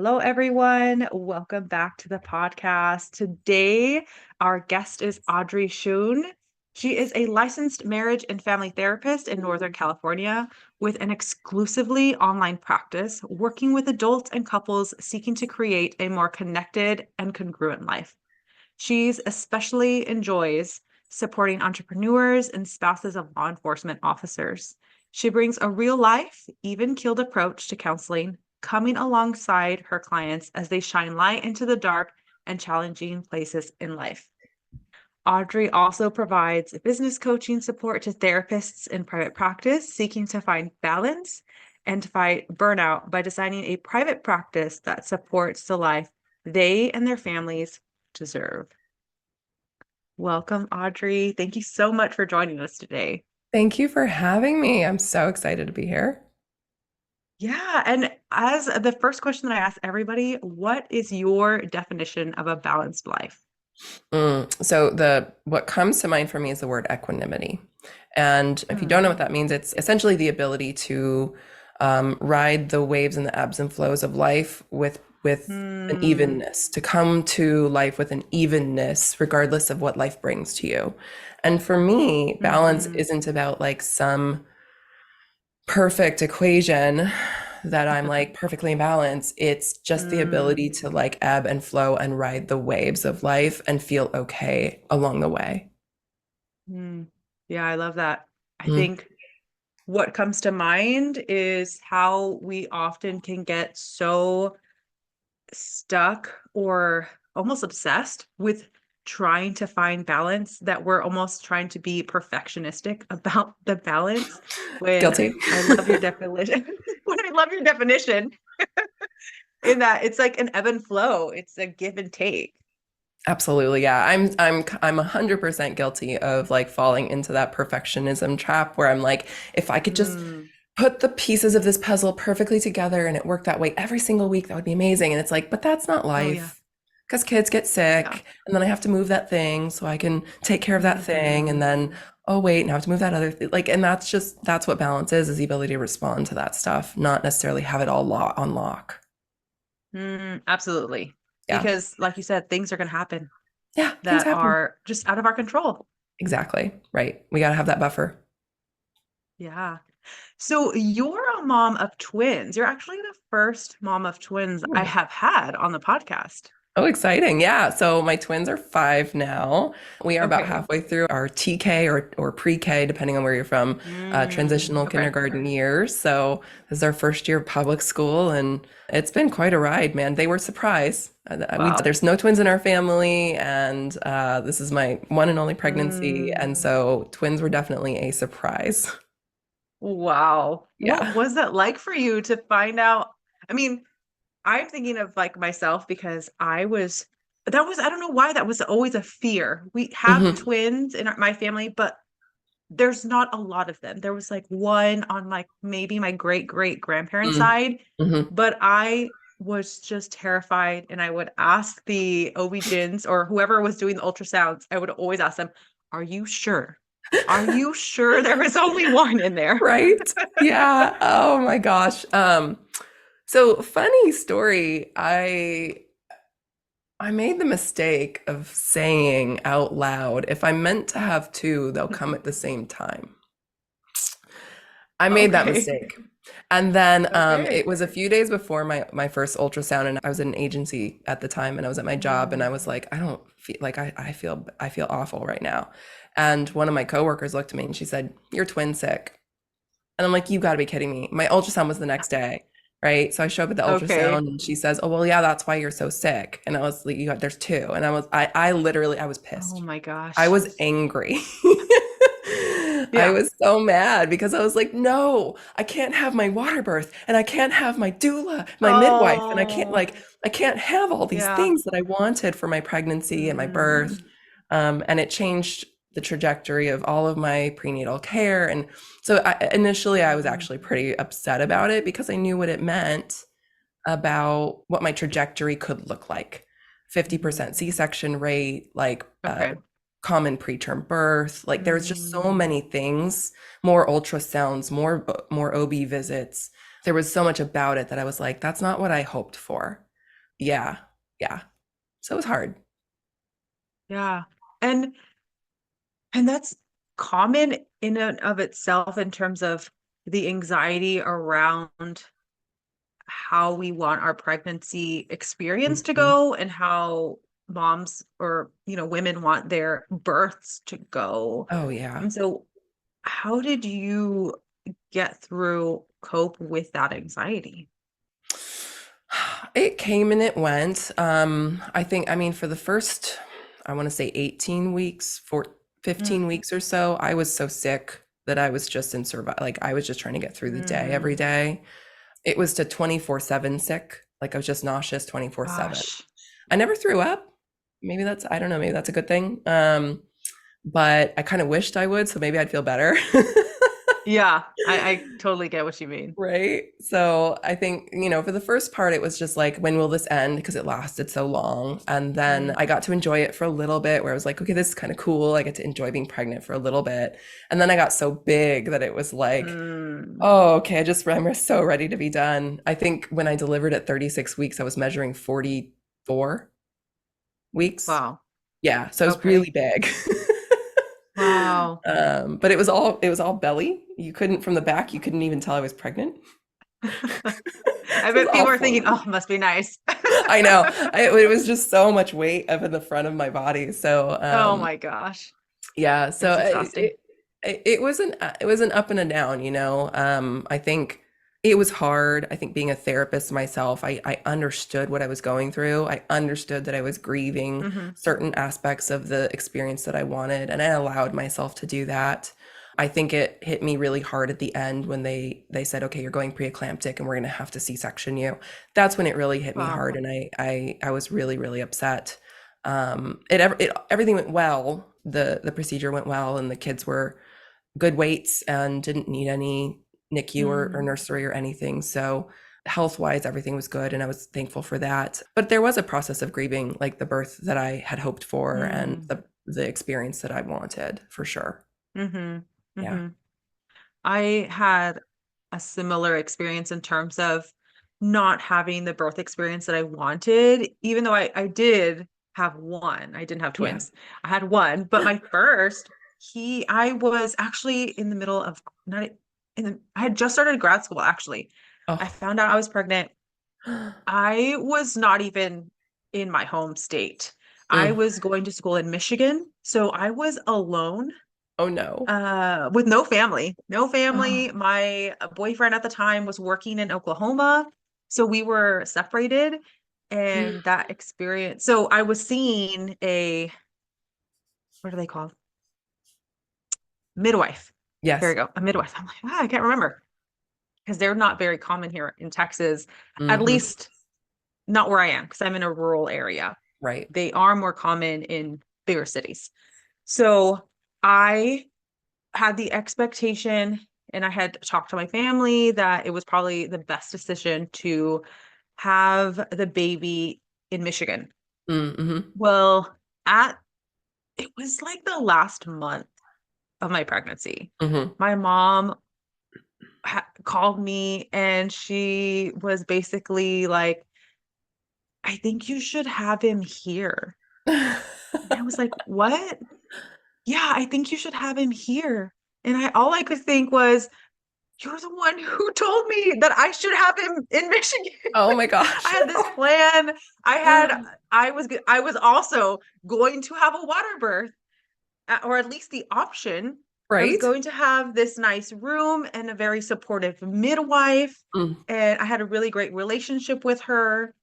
Hello, everyone. Welcome back to the podcast. Today, our guest is Audrey Schoen. She is a licensed marriage and family therapist in Northern California with an exclusively online practice, working with adults and couples seeking to create a more connected and congruent life. She's especially enjoys supporting entrepreneurs and spouses of law enforcement officers. She brings a real life, even-keeled approach to counseling, coming alongside her clients as they shine light into the dark and challenging places in life. Audrey also provides business coaching support to therapists in private practice seeking to find balance and to fight burnout by designing a private practice that supports the life they and their families deserve. Welcome, Audrey. Thank you so much for joining us today. Thank you for having me. I'm so excited to be here. Yeah, and as the first question that I ask everybody, what is your definition of a balanced life? So the what comes to mind for me is the word equanimity. And if you don't know what that means, it's essentially the ability to ride the waves and the ebbs and flows of life with an Hmm. evenness, to come to life with an evenness, regardless of what life brings to you. And for me, balance Hmm. isn't about like some perfect equation that I'm like perfectly in balance. It's just the ability Hmm. to like ebb and flow and ride the waves of life and feel okay along the way. Hmm. Yeah, I love that. I Mm. think what comes to mind is how we often can get so stuck or almost obsessed with trying to find balance that we're almost trying to be perfectionistic about the balance when Guilty. I love your definition. When I love your definition in that it's like an ebb and flow. It's a give and take. Absolutely. Yeah. I'm 100% guilty of like falling into that perfectionism trap where I'm like, if I could just Mm. put the pieces of this puzzle perfectly together and it worked that way every single week, that would be amazing. And it's like, but that's not Oh yeah. life. Because kids get Yeah. sick and then I have to move that thing so I can take care of that thing. And then, Hmm. oh, wait, now I have to move that other thing. Like, and that's what balance is the ability to respond to that stuff, not necessarily have it all on lock. Absolutely. Yeah. Because like you said, things are going to happen Yeah. Things that happen. are just out of our control. Exactly. Right. We got to have that buffer. Yeah. So you're a mom of twins. You're actually the first mom of twins I have had on the podcast. Oh, exciting. Yeah. So my twins are 5 now. We are about Okay. halfway through our TK or pre-K, depending on where you're from, transitional Okay. kindergarten years. So this is our first year of public school, and it's been quite a ride, man. They were surprised. Wow. There's no twins in our family, and this is my one and only pregnancy. And Mm, so twins were definitely a surprise. wow. What Yeah. was that like for you to find out? I mean, I'm thinking of like myself because I don't know why that was always a fear. We have Hmm. twins in my family, but there's not a lot of them. There was like one on like maybe my great great grandparents' side, Hmm. but I was just terrified and I would ask the OB-GYNs or whoever was doing the ultrasounds, I would always ask them, "Are you sure? Are you sure there is only one in there?" Right? Yeah. Oh my gosh. So funny story. I made the mistake of saying out loud, if I'm meant to have two, they'll come at the same time. I made that Okay. mistake. And then it Okay. was a few days before my first ultrasound, and I was at an agency at the time, and I was at my job, and I Mm. was like, I don't feel like I feel awful right now. And one of my coworkers looked at me and she said, "You're twin sick." And I'm like, you got to be kidding me. My ultrasound was the next day, right? So I show up at the ultrasound Okay. and she says, "Oh, well, yeah, that's why you're so sick." And I was like, there's two. And I literally, I was Oh pissed. my I gosh. was angry. I Yeah. was so mad because I was like, no, I can't have my water birth and I can't have my doula, my midwife, and Oh, I can't have all these yeah. things that I wanted for my pregnancy and my birth. Mm. And it changed the trajectory of all of my prenatal care. And so initially, I was Mm. actually pretty upset about it because I knew what it meant about what my trajectory could look like. 50% Mhm. C-section rate, like Okay. common preterm birth. Like there's just so Mm. many things, more ultrasounds, more OB visits. There was so much about it that I was like, that's not what I hoped for. Yeah. Yeah. So it was hard. Yeah. And and that's common in and of itself in terms of the anxiety around how we want our pregnancy experience to Mhm. go and how moms or, women want their births to go. Oh, yeah. And so how did you get through, cope with that anxiety? It came and it went. I think, I mean, for the first, I want to say 18 weeks, for 15 Mm, weeks or so, I was so sick that I was just in survival. Like I was just trying to get through the day every mm, day. It was to 24/7 sick. Like I was just nauseous 24/7. gosh. I never threw up. Maybe that's, I don't know, maybe that's a good thing. But I kind of wished I would, so maybe I'd feel better. Yeah, I totally get what you mean. Right. So I think, for the first part, it was just like, when will this end? Because it lasted so long. And then Mm, I got to enjoy it for a little bit where I was like, okay, this is kind of cool. I get to enjoy being pregnant for a little bit. And then I got so big that it was like, mm. oh, okay, I'm so ready to be done. I think when I delivered at 36 weeks, I was measuring 44 weeks. Wow. Yeah. So it was Okay. really big. Wow. But it was all belly. You couldn't from the back, you couldn't even tell I was pregnant. I So it was bet all people are thinking, oh, floaty. must be nice. I know. It was just so much weight up in the front of my body. So Oh my gosh. yeah. It So was exhausting. it was an up and a down. I think it was hard. I think being a therapist myself, I understood what I was going through. I understood that I was grieving Hmm. certain aspects of the experience that I wanted, and I allowed myself to do that. I think it hit me really hard at the end when they said, okay, you're going preeclamptic and we're going to have to C-section you. That's when it really hit me Wow. hard, and I was really, really upset. Everything went well. The procedure went well, and the kids were good weights and didn't need any NICU or Mm, nursery or anything. So health wise, everything was good, and I was thankful for that. But there was a process of grieving, like the birth that I had hoped for and mm, the experience that I wanted, for sure. hmm. Yeah. Hmm. I had a similar experience in terms of not having the birth experience that I wanted, even though I did have one. I didn't have Yeah. twins. I had one, but my first, I was actually in the middle of not in the, I had just started grad school actually. I Oh. found out I was pregnant. I was not even in my home state. I Mm. was going to school in Michigan, so I was alone, Oh no. with no family. No Oh. family. My boyfriend at the time was working in Oklahoma, so we were separated. And that experience, so I was seeing what are they called? Midwife. There Yes. you go, a midwife. I'm like, I can't remember because they're not very common here in Texas, at Hmm. least not where I am, because I'm in a rural area. Right. They are more common in bigger cities. So I had the expectation, and I had talked to my family that it was probably the best decision to have the baby in Michigan. Mm-hmm. Well, at it was like the last month of my pregnancy. Hmm. My mom called me and she was basically like, I think you should have him here. And I was like, what? Yeah, I think you should have him here. And all I could think was, you're the one who told me that I should have him in Michigan. Oh my I gosh. had this plan. I was also going to have a water birth, or at least the option. I was Right? going to have this nice room and a very supportive midwife, Mm. and I had a really great relationship with her,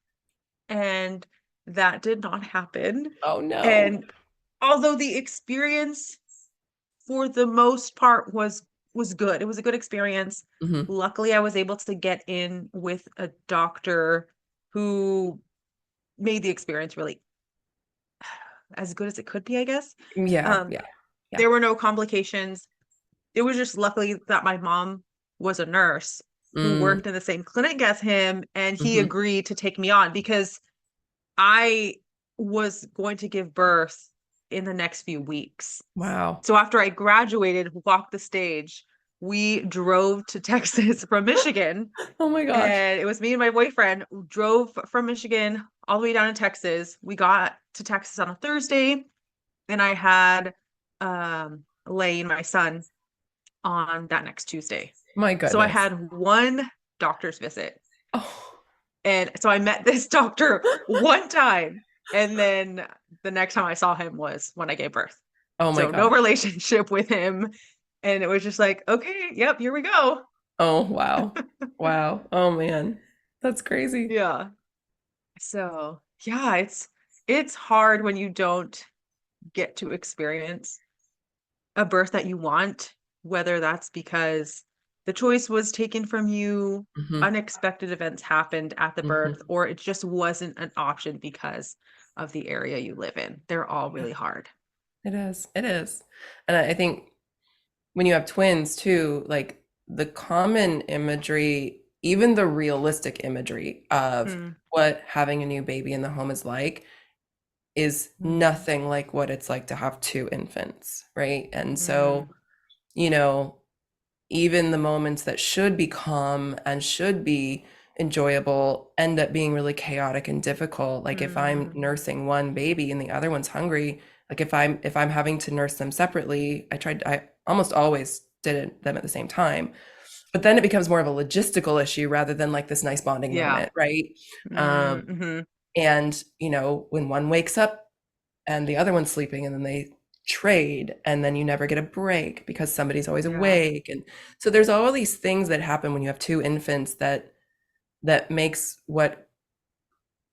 and that did not happen. Oh no. And although the experience for the most part was good. It was a good experience. Hmm. Luckily, I was able to get in with a doctor who made the experience really as good as it could be, I guess. Yeah. Um, Yeah. Yeah. there were no complications. It was just luckily that my mom was a nurse who Mm. worked in the same clinic as him, and he Hmm. agreed to take me on because I was going to give birth in the next few weeks. Wow. So after I graduated, walked the stage, we drove to Texas from Michigan. Oh my gosh. And it was me and my boyfriend who drove from Michigan all the way down to Texas. We got to Texas on a Thursday, and I had Lane, my son, on that next Tuesday. My So I goodness. had one doctor's visit. Oh, And so I met this doctor one time. And then the next time I saw him was when I gave birth. oh my So no gosh. relationship with him. And it was just like, okay, yep, here we go. Oh, wow. Wow. Oh man. That's crazy. Yeah. So yeah, it's hard when you don't get to experience a birth that you want, whether that's because the choice was taken from you, Hmm. unexpected events happened at the birth, Hmm. or it just wasn't an option because of the area you live in. They're all Yeah, really hard. it is. It is. And I think when you have twins too, like the common imagery, even the realistic imagery of Mm, what having a new baby in the home is like, is mm, nothing like what it's like to have two infants, right? And so, mm, you know, even the moments that should be calm and should be enjoyable end up being really chaotic and difficult. Like if I'm mm. nursing one baby and the other one's hungry, like if I'm having to nurse them separately, I almost always them at the same time. But then it becomes more of a logistical issue rather than like this nice bonding Yeah. moment, right? Mm, Um, mhm. and when one wakes up and the other one's sleeping and then they trade and then you never get a break because somebody's always Yeah. awake, and so there's all these things that happen when you have two infants that makes what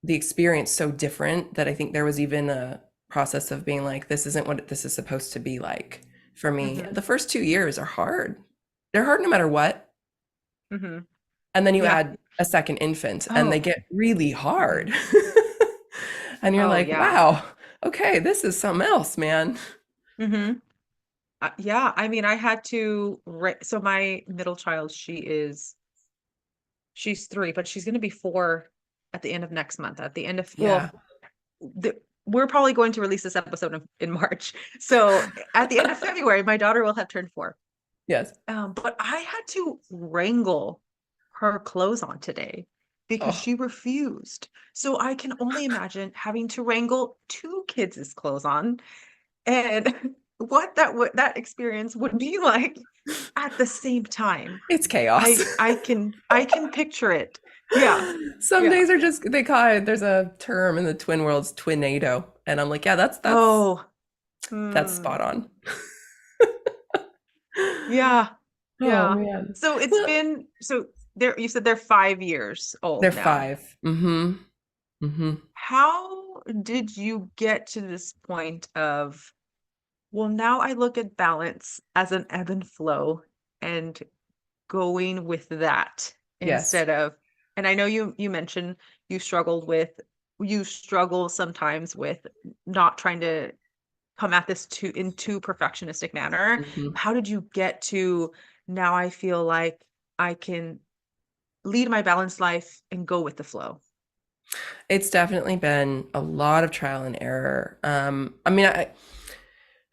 the experience so different, that I think there was even a process of being like, this isn't what this is supposed to be like for me. Hmm. The first 2 years are hard. They're hard no matter what. Hmm. And then you Yeah. add a second infant and they Oh. get really Hmm. hard. And you're Oh, like, yeah. wow, okay, this is something else, man. Hmm. Yeah. I mean, I had to, so my middle child, she's 3, but she's going to be 4 at the end of next month. At the end of, Yeah. well, we're probably going to release this episode in March. So at the end of February, my daughter will have turned 4. Yes. But I had to wrangle her clothes on today because Oh, she refused. So I can only imagine having to wrangle 2 kids' clothes on, and what that experience would be like at the same time. it's chaos. I can picture it. Yeah. Some Yeah. days are just, they call it, there's a term in the twin worlds, twinado. And I'm like, yeah, Oh. that's spot Hmm. on. Yeah. Oh Yeah. man. So it's Well, been so there you said they're 5 years they're old now. 5. Mm-hmm. Mm-hmm. How did you get to this point of, well, now I look at balance as an ebb and flow and going with that Yes. instead of, and I know you mentioned you struggled with, you struggle sometimes with not trying to come at this in too perfectionistic manner. Mm-hmm. How did you get to, now I feel like I can lead my balanced life and go with the flow? It's definitely been a lot of trial and error. I mean,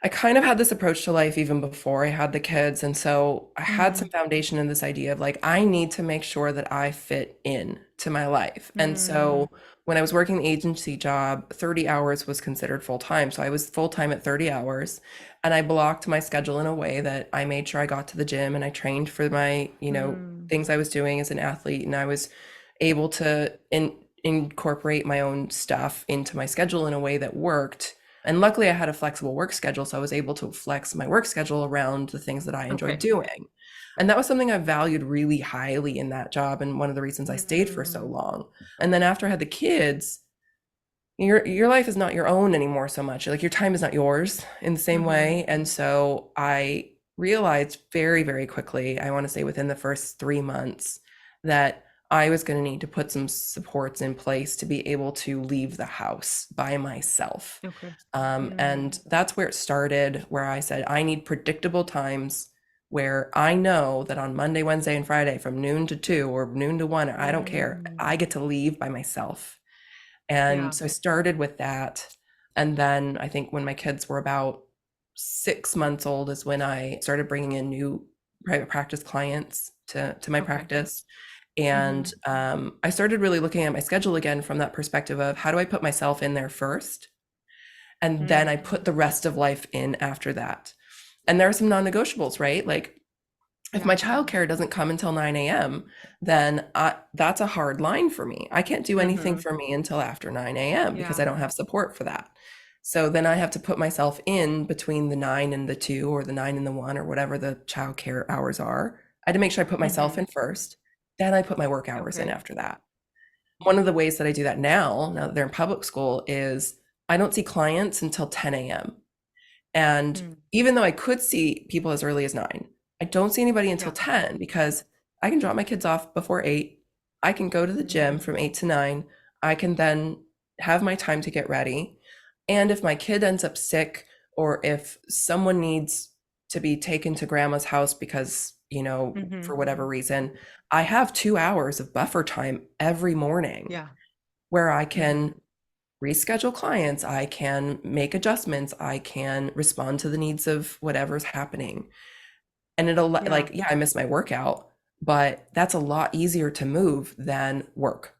I kind of had this approach to life even before I had the kids. And so I had some Mm, foundation in this idea of like, I need to make sure that I fit in to my life. And mm, so when I was working the agency job, 30 hours was considered full time. So I was full time at 30 hours. And I blocked my schedule in a way that I made sure I got to the gym and I trained for my, mm, things I was doing as an athlete. And I was able to incorporate my own stuff into my schedule in a way that worked. And luckily, I had a flexible work schedule, so I was able to flex my work schedule around the things that I enjoyed okay. doing. And that was something I valued really highly in that job, and one of the reasons I stayed for so Mm, long. And then after I had the kids, your life is not your own anymore so much. Like your time is not yours in the same mhm, way. And so I realized very, very quickly, I want to say within the first 3 months, that I was going to need to put some supports in place to be able to leave the house by myself. okay. And Mm, that's where it started, where I said, I need predictable times where I know that on Monday, Wednesday, and Friday from noon to 2 or noon to 1, I don't care. mm, I get to leave by myself. And yeah. so I started with that. And then I think when my kids were about 6 months old is when I started bringing in new private practice clients to my Okay. practice. And Mhm. I started really looking at my schedule again from that perspective of how do I put myself in there first? And then Mm. I put the rest of life in after that. And there are some non-negotiables, right? Like if Yeah. my childcare doesn't come until 9 a.m., then that's a hard line for me. I can't do anything Mhm. for me until after 9 a.m. because Yeah. I don't have support for that. So then I have to put myself in between the 9 and the 2 or the 9 and the 1 or whatever the childcare hours are. I had to make sure I put myself Mhm. in first. Then I put my work hours in Okay. after that. One of the ways that I do that now that they're in public school, is I don't see clients until 10 a.m. And Mm. even though I could see people as early as 9, I don't see anybody until Yeah. 10 because I can drop my kids off before 8. I can go to the gym Mhm. from 8 to 9. I can then have my time to get ready. And if my kid ends up sick, or if someone needs to be taken to grandma's house because, for Mhm. whatever reason, I have 2 hours of buffer time every morning Yeah. where I Mhm. can reschedule clients, I can make adjustments, I can respond to the needs of whatever's happening. And it'll Yeah. like, yeah, I miss my workout, but that's a lot easier to move than work.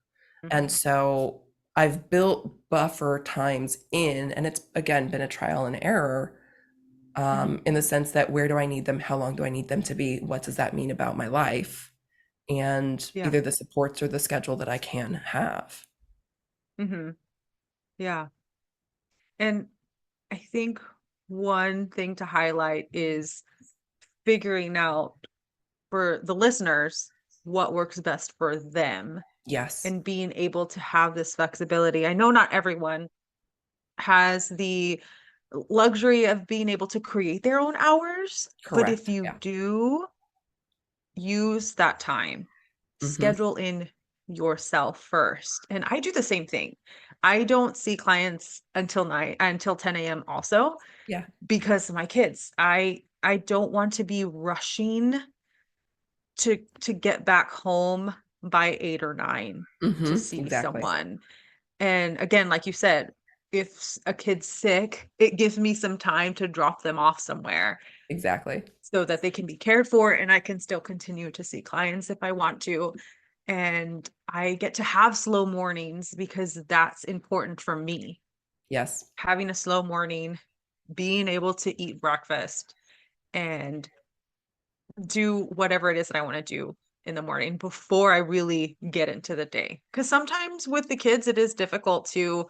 And Mhm. so I've built buffer times in, and it's again been a trial and error, Mhm. in the sense that where do I need them? How long do I need them to be? What does that mean about my life? And Yeah. either the supports or the schedule that I can have. Mhm. Yeah. And I think one thing to highlight is figuring out for the listeners what works best for them Yes, and being able to have this flexibility. I know not everyone has the luxury of being able to create their own hours, but if correct. you Yeah. do, use that time. Hmm. Schedule in yourself first. And I do the same thing. I don't see clients until 10 a.m. also Yeah. because of my kids. I don't want to be rushing to get back home by 8 or 9 to see Exactly. someone. And again, like you said, if a kid's sick, it gives me some time to drop them off somewhere Exactly. so that they can be cared for and I can still continue to see clients if I want to. And I get to have slow mornings because that's important for me. Yes. Having a slow morning, being able to eat breakfast and do whatever it is that I want to do in the morning before I really get into the day. Because sometimes with the kids, it is difficult to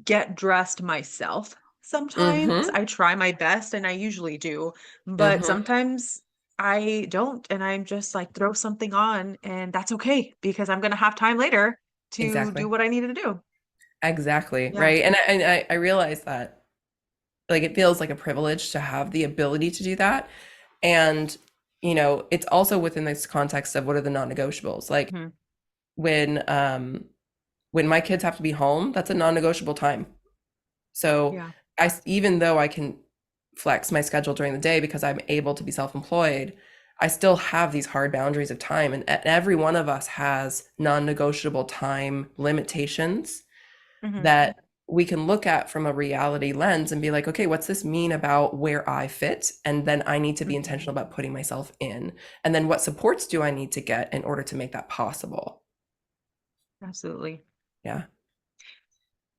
get dressed myself. Sometimes Mhm. I try my best and I usually do, but Mhm. sometimes I don't. And I'm just like, throw something on and that's okay because I'm going to have time later to do Exactly. what I needed to do. Exactly, Yeah. right? And I realize that, like, it feels like a privilege to have the ability to do that. And, it's also within this context of what are the non-negotiables. Like Mhm. when when my kids have to be home, that's a non-negotiable time. So Yeah. even though I can flex my schedule during the day because I'm able to be self-employed, I still have these hard boundaries of time. And every one of us has non-negotiable time limitations Hmm. that we can look at from a reality lens and be like, okay, what's this mean about where I fit? And then I need to be Hmm. intentional about putting myself in. And then what supports do I need to get in order to make that possible? Absolutely. Yeah.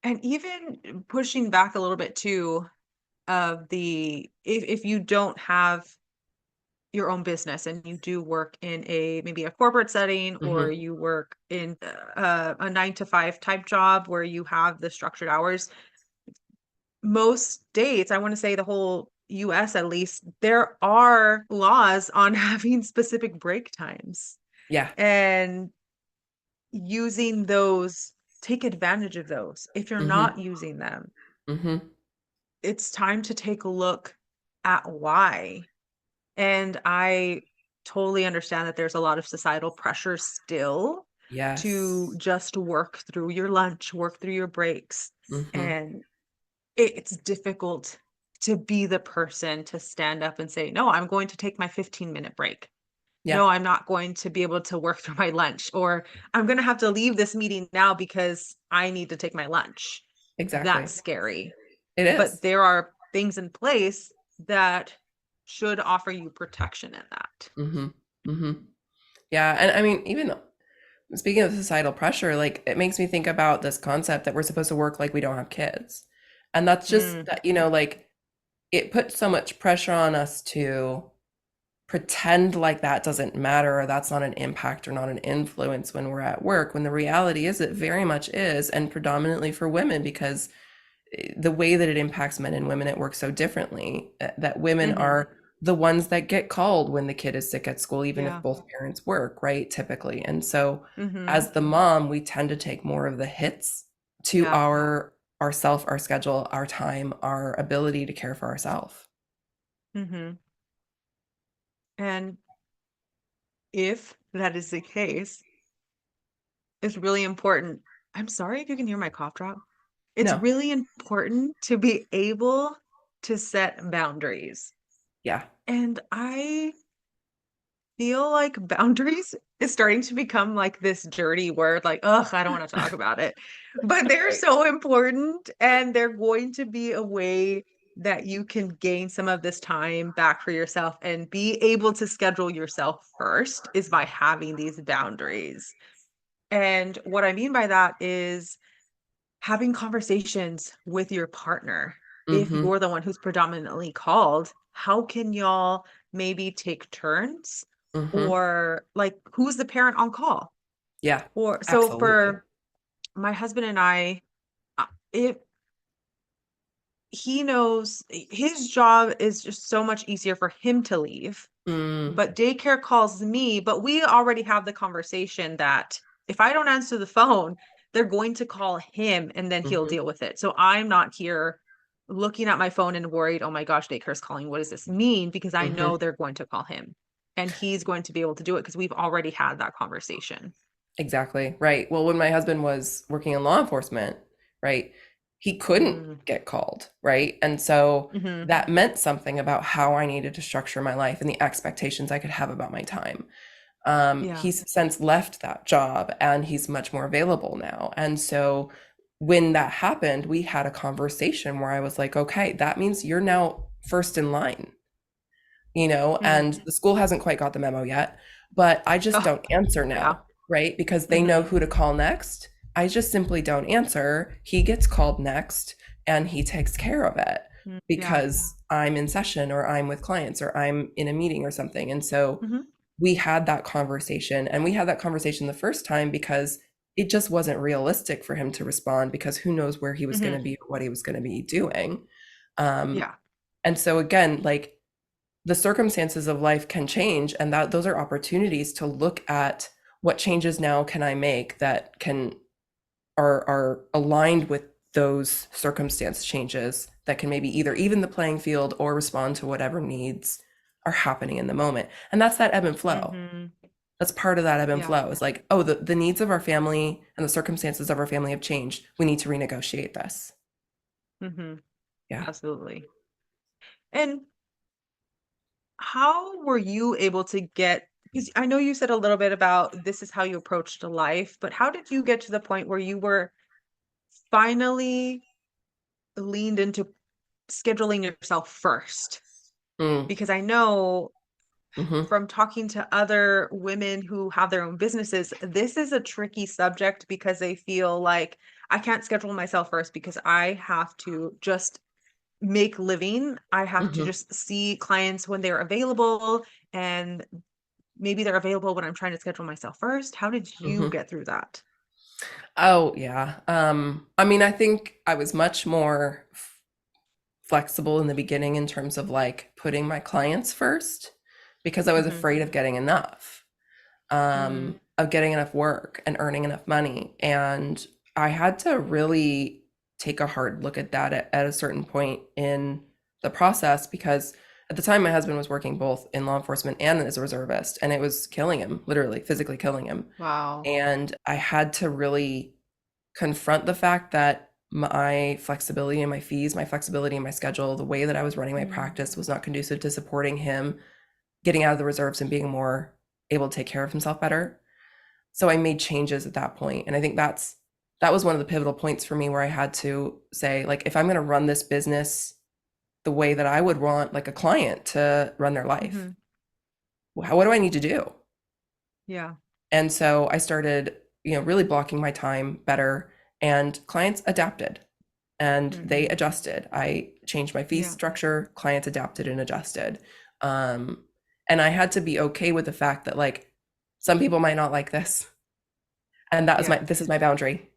And even pushing back a little bit too of the if you don't have your own business and you do work in a maybe a corporate setting or Hmm. you work in a 9 to 5 type job where you have the structured hours, most states, I want to say the whole US at least, there are laws on having specific break times Yeah. and using those, take advantage of those. If you're Hmm. not using them, Hmm. it's time to take a look at why. And I totally understand that there's a lot of societal pressure still to Yes. just work through your lunch, work through your breaks. Hmm. And it's difficult to be the person to stand up and say, no, I'm going to take my 15-minute break. Yeah. No, I'm not going to be able to work through my lunch, or I'm going to have to leave this meeting now because I need to take my lunch. Exactly. That's scary. It But is. there are things in place that should offer you protection in that. Mm-hmm. Mm-hmm. Yeah. And I mean, even speaking of societal pressure, like it makes me think about this concept that we're supposed to work like we don't have kids. And that's just Mm, that, like it puts so much pressure on us to pretend like that doesn't matter or that's not an impact or not an influence when we're at work, when the reality is it very much is, and predominantly for women, because the way that it impacts men and women at work so differently, that women mm-hmm. are the ones that get called when the kid is sick at school, even if Yeah. both parents work, right? Typically. And so Mm-hmm. as the mom, we tend to take more of the hits to Yeah. ourself, our schedule, our time, our ability to care for ourselves. Mm-hmm. And if that is the case, it's really important. I'm sorry if you can hear my cough drop. It's No. really important to be able to set boundaries. Yeah. And I feel like boundaries is starting to become like this dirty word, like, ugh, I don't want to talk about it. But they're Right. so important, and they're going to be a way that you can gain some of this time back for yourself and be able to schedule yourself first is by having these boundaries. And what I mean by that is having conversations with your partner. If Mm-hmm. you're the one who's predominantly called, how can y'all maybe take turns? Mm-hmm. Or like, who's the parent on call? Yeah. Or so Absolutely. for my husband and I, if he knows his job is just so much easier for him to leave, Mm. but daycare calls me, but we already have the conversation that if I don't answer the phone, they're going to call him and then he'll Mm-hmm. deal with it. So I'm not here looking at my phone and worried, oh my gosh, daycare's calling. What does this mean? Because I Mm-hmm. know they're going to call him and he's going to be able to do it because we've already had that conversation. Exactly. Right. Well, when my husband was working in law enforcement, right, he couldn't Mm, get called, right? And so hmm. that meant something about how I needed to structure my life and the expectations I could have about my time. Yeah. He's since left that job and he's much more available now. And so when that happened, we had a conversation where I was like, okay, that means you're now first in line, Mm. and the school hasn't quite got the memo yet, but I just Oh, don't answer yeah. now, right? Because they know Hmm. who to call next. I just simply don't answer. He gets called next and he takes care of it Yeah. because I'm in session or I'm with clients or I'm in a meeting or something. And so Hmm. we had that conversation, and we had that conversation the first time because it just wasn't realistic for him to respond because who knows where he was going Hmm. to be or what he was going to be doing. Um, Yeah. and so again, like the circumstances of life can change, and that those are opportunities to look at what changes now can I make that can are aligned with those circumstance changes that can maybe either even the playing field or respond to whatever needs are happening in the moment. And that's that ebb and flow. Hmm. That's part of that ebb and Yeah. flow. Is like, oh, the needs of our family and the circumstances of our family have changed. We need to renegotiate this. Hmm. Yeah. Absolutely. And how were you able to get, because I know you said a little bit about this is how you approached life, but how did you get to the point where you were finally leaned into scheduling yourself first? Mm, Because I know hmm. from talking to other women who have their own businesses, this is a tricky subject because they feel like I can't schedule myself first because I have to just make living. I have to Hmm. just see clients when they're available, and maybe they're available when I'm trying to schedule myself first. How did you Hmm. get through that? Oh, yeah. I mean, I think I was much more flexible in the beginning in terms of like putting my clients first because I was Mhm. afraid of getting enough, Mm, of getting enough work and earning enough money. And I had to really take a hard look at that at a certain point in the process because at the time my husband was working both in law enforcement and as a reservist, and it was killing him, literally physically killing him. wow. And I had to really confront the fact that my flexibility and my fees, my flexibility in my schedule, the way that I was running my Mm, practice was not conducive to supporting him getting out of the reserves and being more able to take care of himself better. So I made changes at that point. And I think that was one of the pivotal points for me where I had to say, like, if I'm going to run this business the way that I would want like a client to run their life. Mm-hmm. What do I need to do? Yeah. And so I started, really blocking my time better, and clients adapted and they Mm-hmm. adjusted. I changed my fee Yeah. structure, clients adapted and adjusted. Um, and I had to be okay with the fact that like some people might not like this. And Yeah. this is my boundary.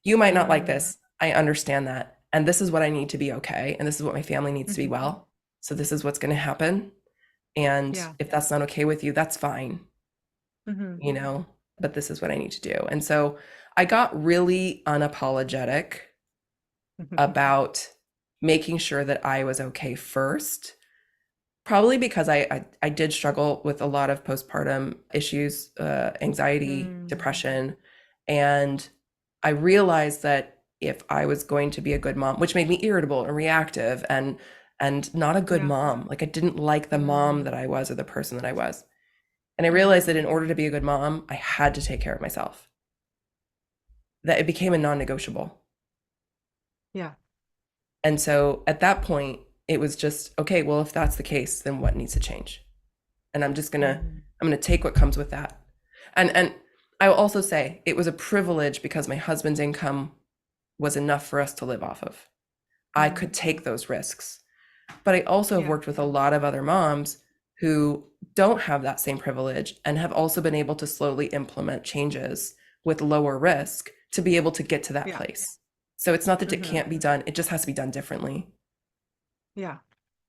You might not like Mm-hmm. this. I understand that. And this is what I need to be okay. And this is what my family needs to be Mm-hmm. well. So this is what's going to happen. And Yeah. if that's not okay with you, that's fine, Mm-hmm. you know, but this is what I need to do. And so I got really unapologetic about making sure that I was okay first. Probably because I did struggle with a lot of postpartum issues, anxiety, Mm. depression, and I realized that if I was going to be a good mom, which made me irritable and reactive and not a good Yeah. mom, like I didn't like the mom that Mm. I was or the person that I was. And I realized that Mm. in order to be a good mom, I had to take care of myself. That it became a non-negotiable. Yeah. And so at that point, it was just, okay, well, if that's the case, then what needs to change? And Mm. I'm gonna take what comes with that. And I will also say it was a privilege because my husband's income was enough for us to live off of. I could Mm. take those risks. But I also have Yeah. worked with a lot of other moms who don't have that same privilege and have also been able to slowly implement changes with lower risk to be able to get to that Yeah. place. So it's not that it Mm-hmm. can't be done, it just has to be done differently. Yeah.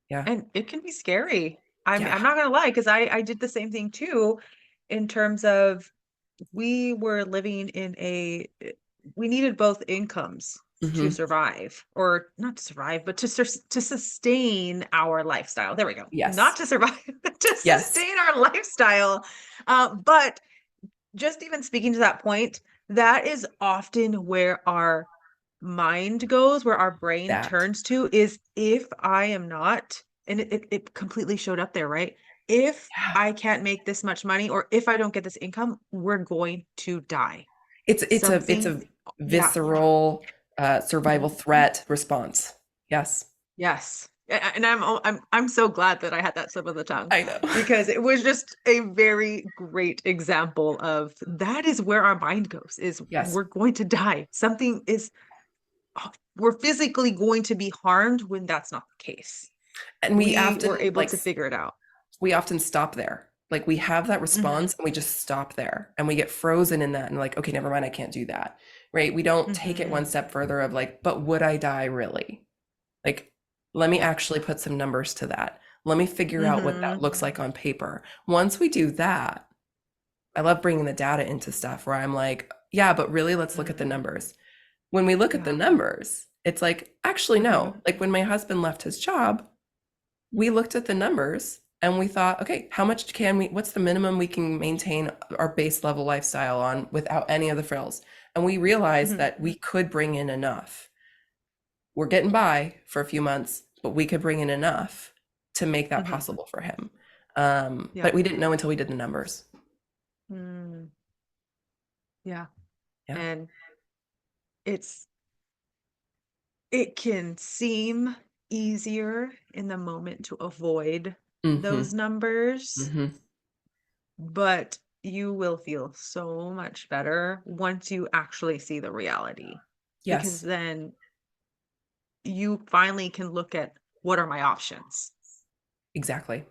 Yeah. And it can be scary. I'm Yeah. not gonna lie, because I did the same thing too, in terms of we were living in we needed both incomes to Hmm. survive, or not to survive, but to sustain our lifestyle. There we go. Not Yes. to survive, to Yes. sustain our lifestyle. But just even speaking to that point, that is often where our mind goes, where our brain That. turns to, is if I am not, and it completely showed up there, right? If Yeah. I can't make this much money, or if I don't get this income, we're going to die. It's Something, a yeah. visceral survival Mhm. threat response. Yes. Yes. And I'm so glad that I had that slip of the tongue, I know. because it was just a very great example of that is where our mind goes, is Yes. we're going to die. Something is, we're physically going to be harmed, when that's not the case. And We were able to figure it out. we often stop there. Like we have that Hmm. response and we just stop there and we get frozen in that and like, okay, never mind, I can't do that. Right? We don't take it Hmm. one step further of like, but would I die really? Like, let me Yeah. actually put some numbers to that. Let me figure out what that Hmm. looks like on paper. Once we do that, I love bringing the data into stuff where I'm like, yeah, but really, let's look at the numbers. When we look at the Yeah. numbers, it's like, actually, Hmm. no. Like when my husband left his job, we looked at the numbers and we thought, okay, how much what's the minimum we can maintain our base level lifestyle on without any of the frills? And we realized Hmm. that we could bring in enough. We're getting by for a few months, but we could bring in enough to make that Hmm. possible for him. But Yeah. we didn't know until we did the numbers. Mm. Yeah. Yeah. And it's, it can seem easier in the moment to avoid Mm-hmm. those numbers, Mm-hmm. but you will feel so much better once you actually see the reality, because Yes, then you finally can look at, what are my options, exactly.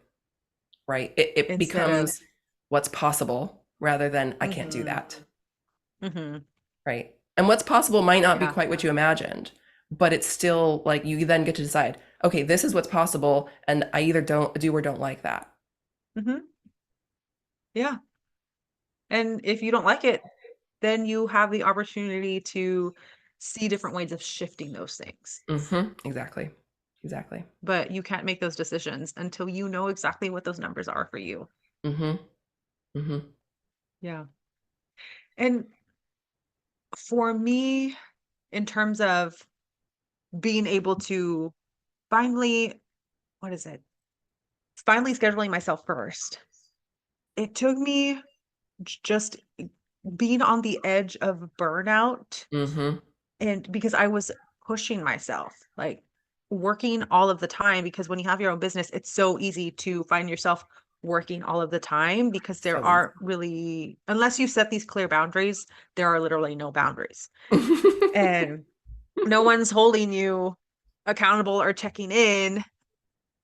Right. It instead of, becomes what's possible rather than I can't do hmm, that. hmm, Right. And what's possible might not be yeah, quite what you imagined, but it's still like you then get to decide, okay, this is what's possible, and I either don't do or don't like that. hmm, yeah. And if you don't like it, then you have the opportunity to see different ways of shifting those things. Mm-hmm. Exactly. Exactly. But you can't make those decisions until you know exactly what those numbers are for you. Mm-hmm. Mm-hmm. Yeah. And for me, in terms of being able to finally, what is it? Finally scheduling myself first. It took me just being on the edge of burnout, Mm-hmm. and because I was pushing myself, like, working all of the time, because when you have your own business, it's so easy to find yourself working all of the time because there So easy. aren't really, unless you set these clear boundaries, there are literally no boundaries. And no one's holding you accountable or checking in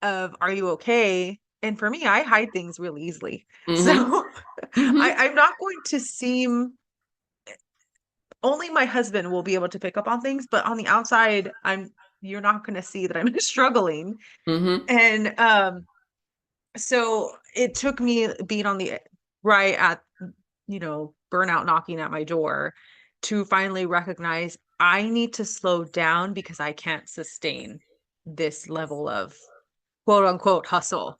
of, are you okay? And for me, I hide things really easily. So Hmm. Hmm. I'm not going to seem, only my husband will be able to pick up on things, but on the outside, you're not going to see that I'm struggling. Hmm. And so it took me being on the right at, burnout knocking at my door to finally recognize I need to slow down because I can't sustain this level of quote unquote hustle,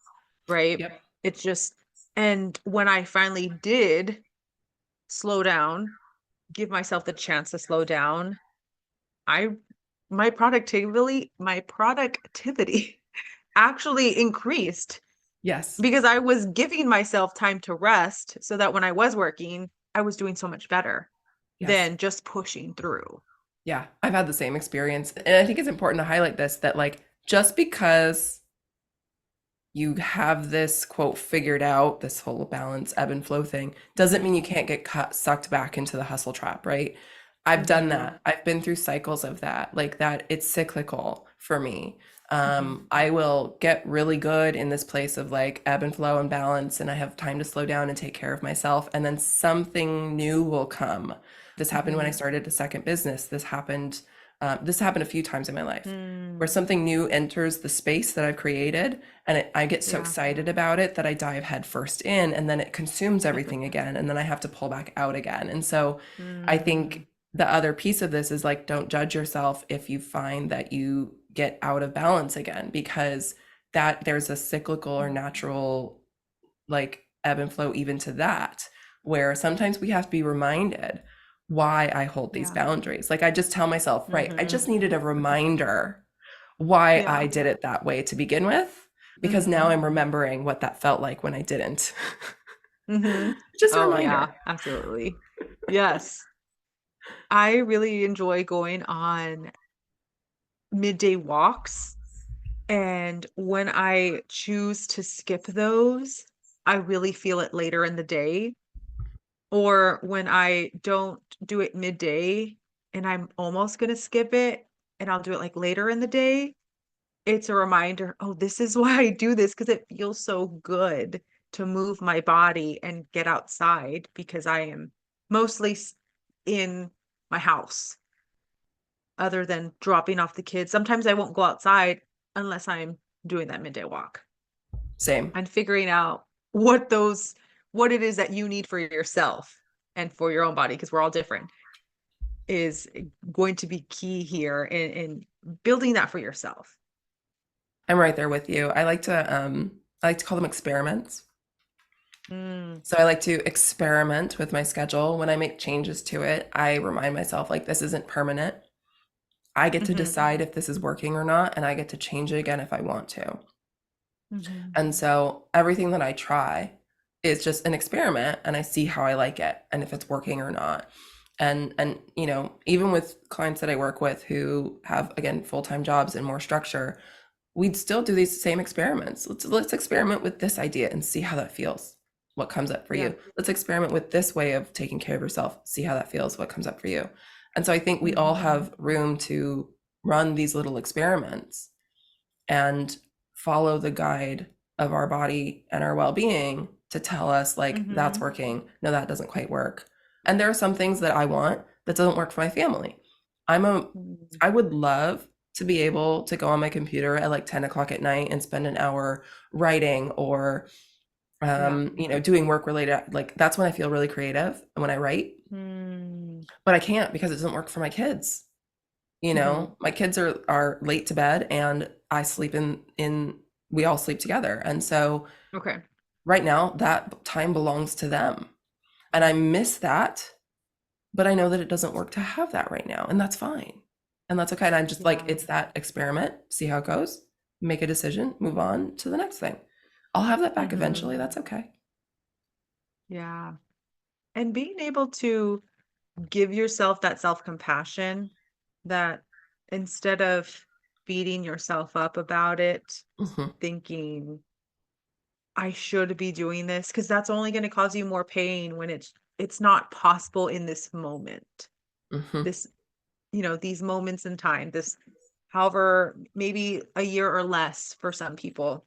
right? Yep. It's just, and when I finally did slow down, give myself the chance to slow down, I my productivity actually increased Yes. because I was giving myself time to rest so that when I was working, I was doing so much better Yes. than just pushing through. Yeah. I've had the same experience. And I think it's important to highlight this that, like, just because you have this quote figured out, this whole balance, ebb and flow thing, doesn't mean you can't get sucked back into the hustle trap, right? I've done Mm-hmm. that. I've been through cycles of that, like that. It's cyclical for me. Mm-hmm. I will get really good in this place of like ebb and flow and balance, and I have time to slow down and take care of myself. And then something new will come. This happened when I Mm-hmm. started a second business. This happened a few times in my life where Mm. something new enters the space that I've created, and I get so Yeah. excited about it that I dive headfirst in, and then it consumes everything again, and then I have to pull back out again. And so I Mm. think the other piece of this is like, don't judge yourself if you find that you get out of balance again, because that there's a cyclical or natural like ebb and flow even to that, where sometimes we have to be reminded why I hold these Yeah. boundaries. Like I just tell myself, right, I Mm-hmm. just needed a reminder why I Yeah. did it that way to begin with, because now Mm-hmm. I'm remembering what that felt like when I didn't. Mm-hmm. Just a Oh yeah, reminder. absolutely. Yes. I really enjoy going on midday walks. And when I choose to skip those, I really feel it later in the day. Or when I don't do it midday and I'm almost going to skip it and I'll do it like later in the day, it's a reminder, oh, this is why I do this because it feels so good to move my body and get outside because I am mostly in my house other than dropping off the kids. Sometimes I won't go outside unless I'm doing that midday walk Same. and figuring out what it is that you need for yourself and for your own body, because we're all different, is going to be key here in building that for yourself. I'm right there with you. I like to call them experiments. Mm, So I like to experiment with my schedule. When I make changes to it, I remind myself like this isn't permanent. I get to hmm. decide if this is working or not, and I get to change it again if I want to. Hmm. And so everything that I try is just an experiment, and I see how I like it and if it's working or not. And even with clients that I work with who have again full-time jobs and more structure, we'd still do these same experiments. Let's experiment with this idea and see how that feels. What comes up for Yeah. you? Let's experiment with this way of taking care of yourself. See how that feels. What comes up for you? And so I think we all Hmm. have room to run these little experiments and follow the guide of our body and our well-being to tell us like that's Hmm. working, no that doesn't quite work. And there are some things that I want that doesn't work for my family. i'm a Hmm. I would love to be able to go on my computer at like 10 o'clock at night and spend an hour writing or Yeah. doing work related, like that's when I feel really creative when I write. Mm. But I can't because it doesn't work for my kids. Hmm. My kids are late to bed, and I sleep in we all sleep together. And so Okay. right now that time belongs to them. And I miss that, but I know that it doesn't work to have that right now, and that's fine. And that's okay. And I'm just like, Yeah. it's that experiment, see how it goes, make a decision, move on to the next thing. I'll have that back Hmm. eventually. That's okay. Yeah. And being able to give yourself that self-compassion, that instead of beating yourself up about it, Hmm. thinking I should be doing this, because that's only going to cause you more pain when it's not possible in this moment. Hmm. This, these moments in time, this however, maybe a year or less for some people.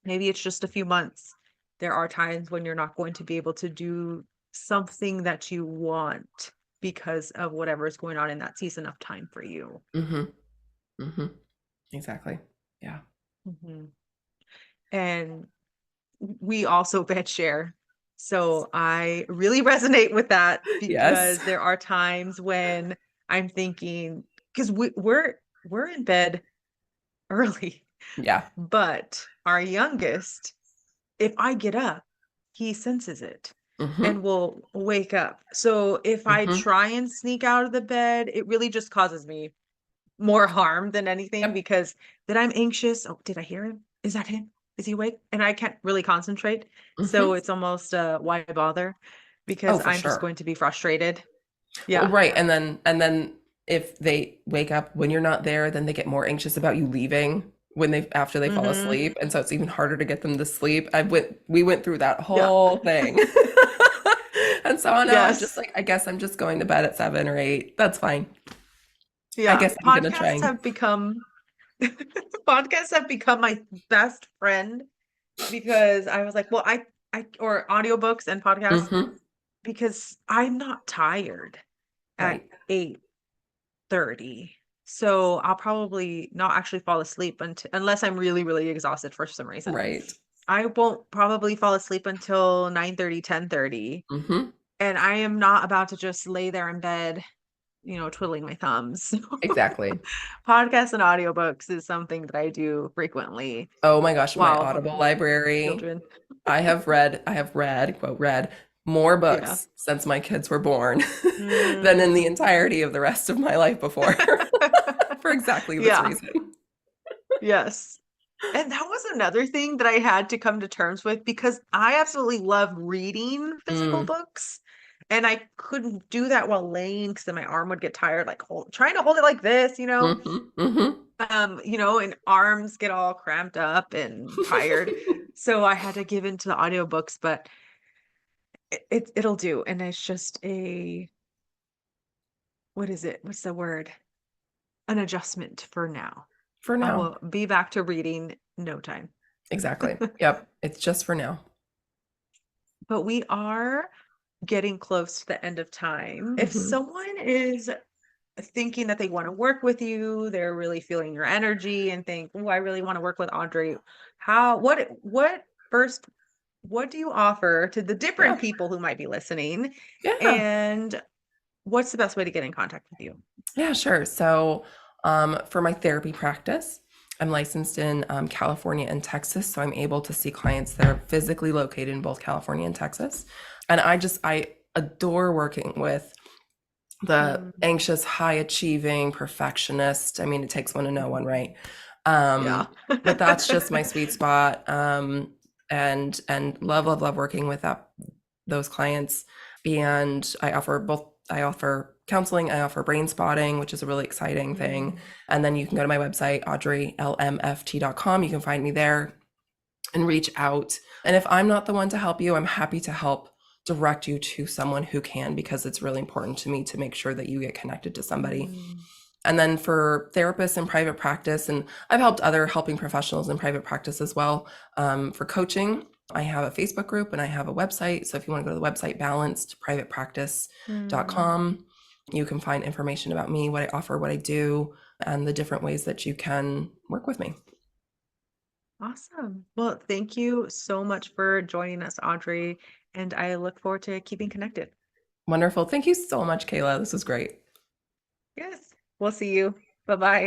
Maybe it's just a few months. There are times when you're not going to be able to do something that you want because of whatever is going on in that season of time for you. Hmm. Hmm. Exactly. Yeah. Mhm. And we also bed share. So I really resonate with that, Yes. because there are times when I'm thinking, because we're in bed early, Yeah. but our youngest, if I get up, he senses it Hmm. and will wake up. So if I Hmm. try and sneak out of the bed, it really just causes me more harm than anything, Yep. because then I'm anxious. Oh, did I hear him? Is that him? Is he awake? And I can't really concentrate. So Hmm. it's almost why bother? Oh, Because for I'm just sure. going to be frustrated. Well, Yeah. right. And then if they wake up when you're not there, then they get more anxious about you leaving when they after they fall Mm-hmm. asleep. And so it's even harder to get them to sleep. We went through that Yeah. whole thing. And so now I'm just Yes. like, I guess I'm just going to bed at 7 or 8. That's fine. I Yeah. guess I'm gonna try and Podcasts have become my best friend, because I was like, well, or audiobooks and podcasts, hmm. because I'm not tired at Right. 8:30. So I'll probably not actually fall asleep unless I'm really, really exhausted for some reason. Right. I won't probably fall asleep until 9:30, 10:30. Hmm. And I am not about to just lay there in bed, twiddling my thumbs. Exactly. Podcasts and audiobooks is something that I do frequently Oh my gosh, my while Audible with library. children. I have read, more Yeah. books since my kids were born than in the Mm. entirety of the rest of my life before, for exactly this Yeah. reason. Yes. And that was another thing that I had to come to terms with, because I absolutely love reading physical Mm, books. And I couldn't do that while laying, because then my arm would get tired, like trying to hold it like this, and arms get all cramped up and tired. So I had to give in to the audiobooks, but it'll do. And it's just what is it? What's the word? An adjustment for now. For I now. will be back to reading no time. Exactly. Yep. It's just for now. But we are getting close to the end of time. If Hmm. someone is thinking that they want to work with you, they're really feeling your energy and think, "Oh, I really want to work with Audrey." First, what do you offer to the different Yeah. people who might be listening? Yeah. And what's the best way to get in contact with you? Yeah, sure. So, for my therapy practice, I'm licensed in California and Texas, so I'm able to see clients that are physically located in both California and Texas. And I adore working with the Mm, anxious, high achieving perfectionist. I mean, it takes one to know one, right? yeah. But that's just my sweet spot. And love working with those clients. And I offer counseling, I offer brain spotting, which is a really exciting thing. Mm, And then you can go to my website, audreylmft.com. You can find me there and reach out. And if I'm not the one to help you, I'm happy to help direct you to someone who can, because it's really important to me to make sure that you get connected to somebody. mm, And then for therapists in private practice, and I've helped other helping professionals in private practice as well. For coaching, I have a Facebook group and I have a website. So if you want to go to the website, mm. balancedprivatepractice.com, you can find information about me, what I offer, what I do, and the different ways that you can work with me. Awesome. Well, thank you so much for joining us, Audrey, and I look forward to keeping connected. Wonderful. Thank you so much, Kayla. This was great. Yes. We'll see you. Bye-bye.